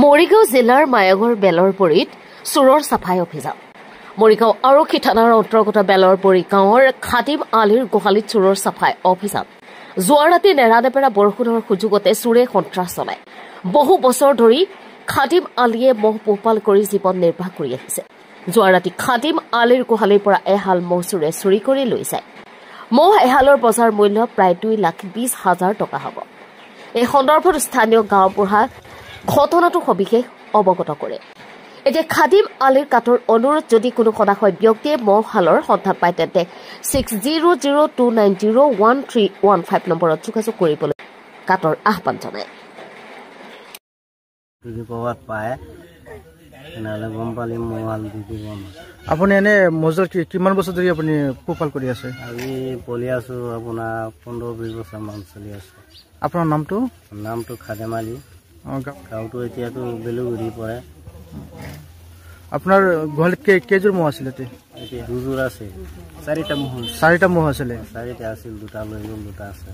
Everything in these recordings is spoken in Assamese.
মৰিগাঁও জিলাৰ মায়াগৰ বেলৰপৰীত চোৰৰ চাফাই অভিযান। মৰিগাঁও আৰক্ষী থানাৰ অন্তৰ্গত বেলৰপৰী গাঁৱৰ খাদিম আলিৰ গোহালিত চোৰৰ চাফাই অভিযান। যোৱা ৰাতি নেৰানেপেৰা বৰষুণৰ সুযোগতে চোৰে সন্ত্ৰাস চলায়। বহু বছৰ ধৰি খাদিম আলিয়ে মহ পোহপাল কৰি জীৱন নিৰ্বাহ কৰি আহিছে। যোৱা ৰাতি খাদিম আলিৰ গোহালিৰ পৰা এহাল মহ চোৰে চুৰি কৰি লৈ যায়। মহ এহালৰ বজাৰ মূল্য প্ৰায় 2,20,000 টকা হ'ব। এই সন্দৰ্ভত স্থানীয় গাঁওবুঢ়া ঘটনাটো সবিশেষ অৱগত কৰে। এতিয়া খাদিম আলিৰ কাটৰ অনুৰোধ যদি কোনো সদাশয় ব্যক্তিয়ে মহহালৰ সন্ধান পায় তেন্তে 6002901315 নম্বৰত যোগাযোগ কৰিবলৈ কাটৰ আহ্বান জনায়। আপুনি এনে মজুৰ কিমান বছৰ ধৰি আপুনি পোহপাল কৰি আছে? আমি পলি আছো আপোনাৰ 15-20 বছৰ মান চলি আছে। আপোনাৰ নামটো? নামটো খাদিম আলি। গাঁৱটো এতিয়াতো বেলুগুৰি পৰে। আপোনাৰ গোহালিত কেইযোৰ মহ আছিলে? এতিয়া দুযোৰ আছে, 4টা মহ। 4টা মহ আছিলে? 4টা আছিল, 2টা লৈ গ'ল, 2টা আছে।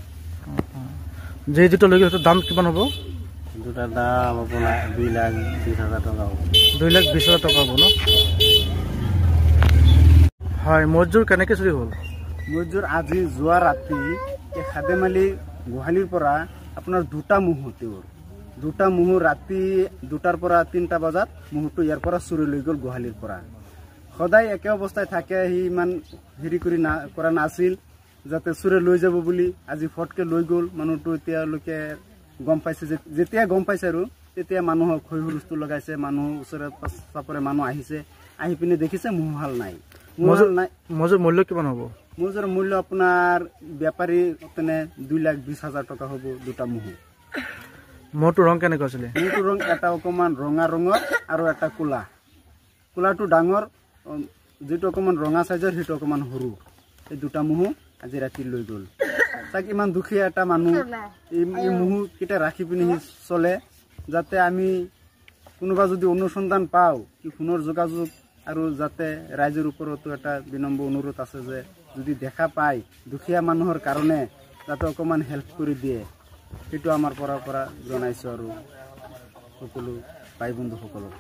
যে 2টা লৈ গ'ল দাম কিমান হ'ব? 2টাৰ দাম আপোনাৰ 2,20,000 টকা হ'ব। 2,20,000 টকা হ'ব ন? হয়, মহযোৰ কেনেকৈ চুৰি হ'ল? মহযোৰ আজি যোৱা ৰাতি এই খাদিম আলি গোহালিৰ পৰা আপোনাৰ 2টা মহ তেওঁৰ 2টা মহ ৰাতি 2টাৰ পৰা 3টা বজাত মহটো ইয়াৰ পৰা চুৰি লৈ গ'ল গোহালিৰ পৰা। সদায় একে অৱস্থায় থাকে, সি ইমান হেৰি কৰা নাছিল যাতে চুৰে লৈ যাব বুলি। আজি ফটকে লৈ গ'ল। মানুহটো এতিয়ালৈকে গম পাইছে, যেতিয়া গম পাইছে আৰু তেতিয়া মানুহক হৈ হুলস্থুল লগাইছে। মানুহ ওচৰে পাঁজৰে মানুহ আহিছে, আহি পিনে দেখিছে মহহাল নাই। মজুৰ মূল্য কিমান হ'ব? মজুৰ মূল্য আপোনাৰ বেপাৰী তেনে 2,20,000 টকা হ'ব 2টা মহ। মহটোৰ ৰং কেনেকুৱা আছিলে? মহটোৰ ৰং এটা অকণমান ৰঙা ৰঙৰ আৰু এটা ক'লা। ক'লাটো ডাঙৰ, যিটো অকণমান ৰঙা চাইজৰ সেইটো অকণমান সৰু। এই 2টা মহ আজি ৰাতি লৈ গ'ল। তাক ইমান দুখীয়া এটা মানুহ এই মহকেইটা ৰাখি পিনি চলে, যাতে আমি কোনোবা যদি অনুসন্ধান পাওঁ কি ফোনৰ যোগাযোগ, আৰু যাতে ৰাইজৰ ওপৰতো এটা বিনম্ৰ অনুৰোধ আছে যে যদি দেখা পায় দুখীয়া মানুহৰ কাৰণে যাতে অকণমান হেল্প কৰি দিয়ে, সেইটো আমাৰ পৰা জনাইছোঁ আৰু সকলো ভাই বন্ধুসকলক।